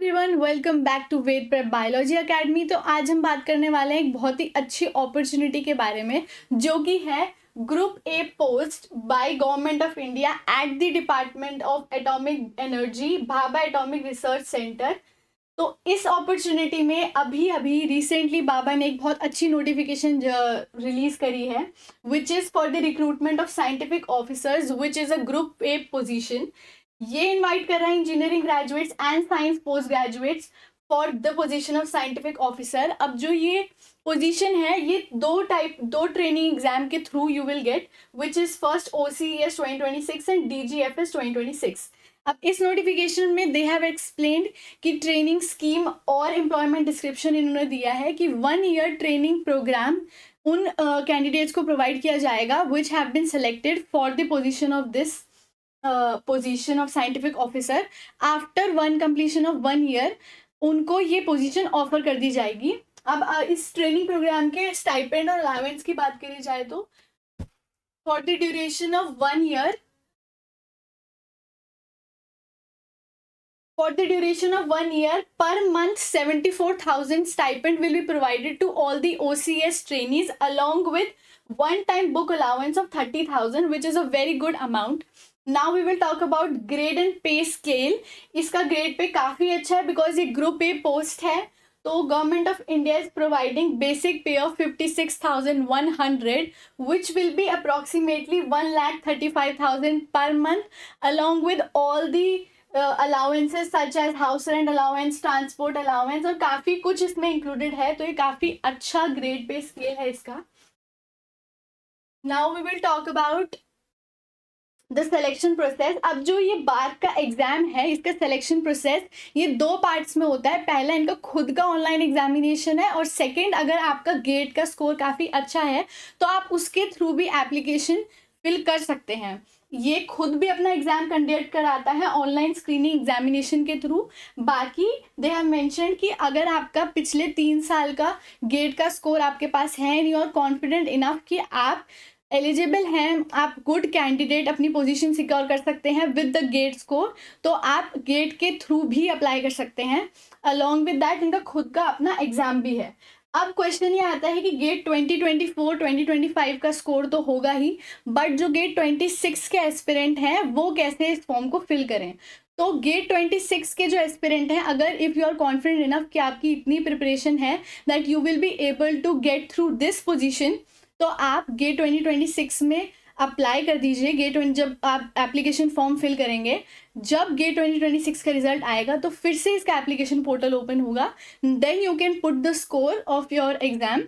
Everyone welcome back to Ved prep biology academy. तो आज हम बात करने वाले हैं एक बहुत ही अच्छी अपॉर्चुनिटी के बारे में, जो कि है group A post by government of India at the department of atomic energy, Bhabha atomic research centre. तो इस अपॉर्चुनिटी में अभी अभी रिसेंटली बाबा ने एक बहुत अच्छी नोटिफिकेशन रिलीज करी है, which is for the recruitment of scientific officers which is a group A position. ये इनवाइट कर रहा है engineering graduates and science post graduates for the position of scientific officer. अब जो ये पोजीशन है, ये दो ट्रेनिंग एग्जाम के through you will get, which is first OCES 2026 and DGFS 2026। अब इस नोटिफिकेशन में दे हैव एक्सप्लेन्ड कि ट्रेनिंग स्कीम और एम्प्लॉयमेंट डिस्क्रिप्शन इन्होंने दिया है कि 1 ईयर ट्रेनिंग प्रोग्राम उन कैंडिडेट्स को प्रोवाइड किया जाएगा which have been selected for the position of this position of scientific officer. After completion of 1 year उनको ये पोजीशन ऑफर कर दी जाएगी। अब इस ट्रेनिंग प्रोग्राम के स्टाइपेंड और अलाउंस की बात करी जाए तो for the duration of 1 year, for the duration of 1 year, per month 74,000 stipend will be provided to all the OCS trainees along with one-time book allowance of 30,000, which is a very good amount. Now we will talk about grade and pay scale. इसका grade पे काफ़ी अच्छा है because ये group A post है। तो government of India is providing basic पे of 56,100, which will be approximately 1,35,000 per month, along with all the allowances such as house rent allowance, transport allowance और काफ़ी कुछ इसमें इंक्लूडेड है। तो ये काफ़ी अच्छा ग्रेड पे स्केल है इसका। Now we will talk about the selection process. अब जो ये बार का एग्जाम है, इसका सिलेक्शन प्रोसेस ये 2 पार्ट्स में होता है। पहला इनका खुद का ऑनलाइन एग्जामिनेशन है और सेकंड, अगर आपका गेट का स्कोर काफ़ी अच्छा है तो आप उसके थ्रू भी एप्लीकेशन फिल कर सकते हैं। ये खुद भी अपना एग्जाम कंडक्ट कराता है ऑनलाइन स्क्रीनिंग एग्जामिनेशन के थ्रू। बाकी दे हैव मेंशन कि अगर आपका पिछले 3 साल का गेट का स्कोर आपके पास है नहीं और कॉन्फिडेंट इनफ कि आप एलिजिबल हैं, आप गुड कैंडिडेट अपनी पोजीशन सिक्योर कर सकते हैं विद द गेट स्कोर, तो आप गेट के थ्रू भी अप्लाई कर सकते हैं। अलॉन्ग विद दैट इनका खुद का अपना एग्जाम भी है। अब क्वेश्चन ये आता है कि गेट 2024 2025 का स्कोर तो होगा ही, बट जो गेट 26 के एस्पिरेंट हैं वो कैसे इस फॉर्म को फिल करें। तो गेट 26 के जो एस्पिरेंट हैं, अगर if you are confident enough कि आपकी इतनी प्रिपरेशन है that you will be able to get through this position, तो आप गेट 2026 में अप्लाई कर दीजिए। जब आप एप्लीकेशन फॉर्म फिल करेंगे, जब गेट 2026 का रिजल्ट आएगा तो फिर से इसका एप्लीकेशन पोर्टल ओपन होगा, then you can put the score of your exam.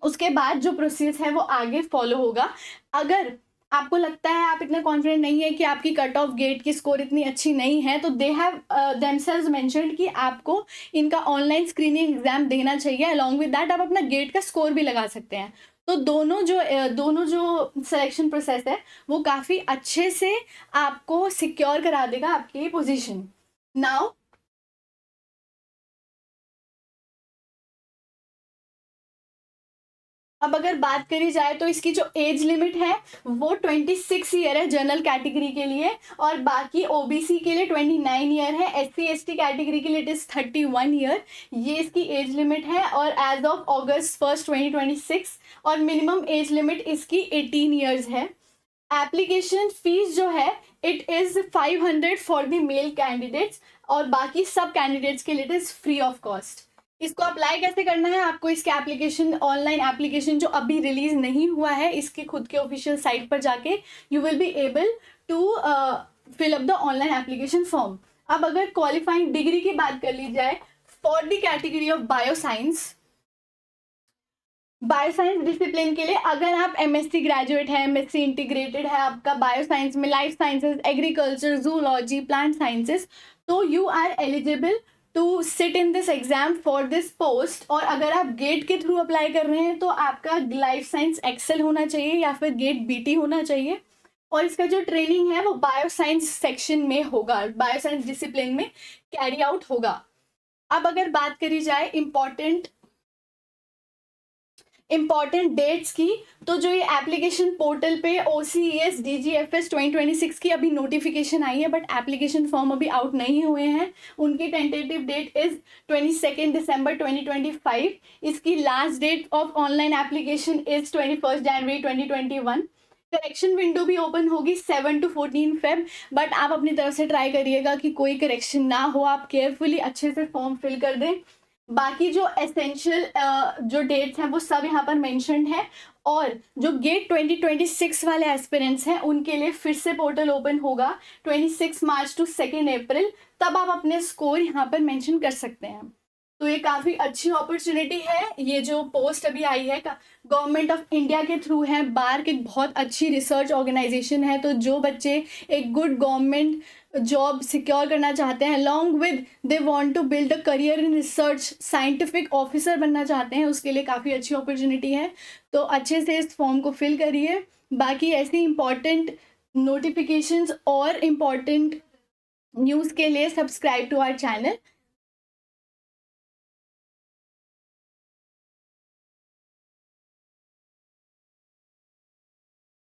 उसके बाद जो प्रोसेस है वो आगे फॉलो होगा। अगर आपको लगता है आप इतना कॉन्फिडेंट नहीं है कि आपकी कट ऑफ गेट की स्कोर इतनी अच्छी नहीं है, तो दे हैव देमसेल्व्स मेंशन्ड कि आपको इनका ऑनलाइन स्क्रीनिंग एग्जाम देना चाहिए। अलॉन्ग विद दैट आप अपना गेट का स्कोर भी लगा सकते हैं। तो दोनों जो सिलेक्शन प्रोसेस है वो काफ़ी अच्छे से आपको सिक्योर करा देगा आपकी पोजीशन। नाउ अब अगर बात करी जाए तो इसकी जो एज लिमिट है वो 26 ईयर है जनरल कैटेगरी के लिए, और बाकी ओबीसी के लिए 29 ईयर है, SC/ST कैटेगरी के लिए इट इज़ 31 ईयर। ये इसकी एज लिमिट है और एज ऑफ August 1st 2026, और मिनिमम एज लिमिट इसकी 18 ईयर्स है। एप्लीकेशन फीस जो है it is 500 for the male candidates, और बाकी सब कैंडिडेट्स के लिए it is free of cost. इसको अप्लाई कैसे करना है, आपको इसके एप्लीकेशन, ऑनलाइन एप्लीकेशन जो अभी रिलीज नहीं हुआ है, इसके खुद के ऑफिशियल साइट पर जाके you will be able to fill up the online application form. अब अगर क्वालिफाइंग डिग्री की बात कर ली जाए for the category of bioscience discipline के लिए, अगर आप MSc ग्रेजुएट है, MSc इंटीग्रेटेड है आपका बायोसाइंस में, life sciences, agriculture, zoology, plant sciences, तो you are eligible to sit in this exam for this post. और अगर आप गेट के थ्रू अप्लाई कर रहे हैं तो आपका लाइफ साइंस एक्सेल होना चाहिए या फिर गेट BT होना चाहिए, और इसका जो ट्रेनिंग है वो बायोसाइंस सेक्शन में होगा, बायोसाइंस डिसिप्लिन में कैरी आउट होगा। अब अगर बात करी जाए इम्पॉर्टेंट डेट्स की, तो जो ये एप्लीकेशन पोर्टल पे OCES DGFS 2026 की अभी नोटिफिकेशन आई है, बट एप्लीकेशन फॉर्म अभी आउट नहीं हुए हैं। उनकी टेंटेटिव डेट इज 22 दिसंबर 2025। इसकी last date of online application is 21 January 2021। Correction window भी ओपन होगी 7 to 14 फेब, बट आप अपनी तरफ से ट्राई करिएगा कि कोई करेक्शन ना हो, आप केयरफुली अच्छे से फॉर्म फिल कर दें। बाकी जो एसेंशियल जो डेट्स हैं वो सब यहाँ पर मेंशन्ड है, और जो गेट 2026 वाले एस्पिरेंट्स हैं उनके लिए फिर से पोर्टल ओपन होगा 26 मार्च to 2 अप्रैल, तब आप अपने स्कोर यहाँ पर मेंशन कर सकते हैं। तो ये काफ़ी अच्छी अपॉर्चुनिटी है। ये जो पोस्ट अभी आई है गवर्नमेंट ऑफ इंडिया के थ्रू है, बार्क एक बहुत अच्छी रिसर्च ऑर्गेनाइजेशन है। तो जो बच्चे एक गुड गवर्नमेंट जॉब सिक्योर करना चाहते हैं, along with they want to build a career in research, scientific officer बनना चाहते हैं, उसके लिए काफ़ी अच्छी अपॉर्चुनिटी है। तो अच्छे से इस फॉर्म को फिल करिए। बाकी ऐसी इंपॉर्टेंट नोटिफिकेशंस और इम्पॉर्टेंट न्यूज़ के लिए सब्सक्राइब टू आवर चैनल।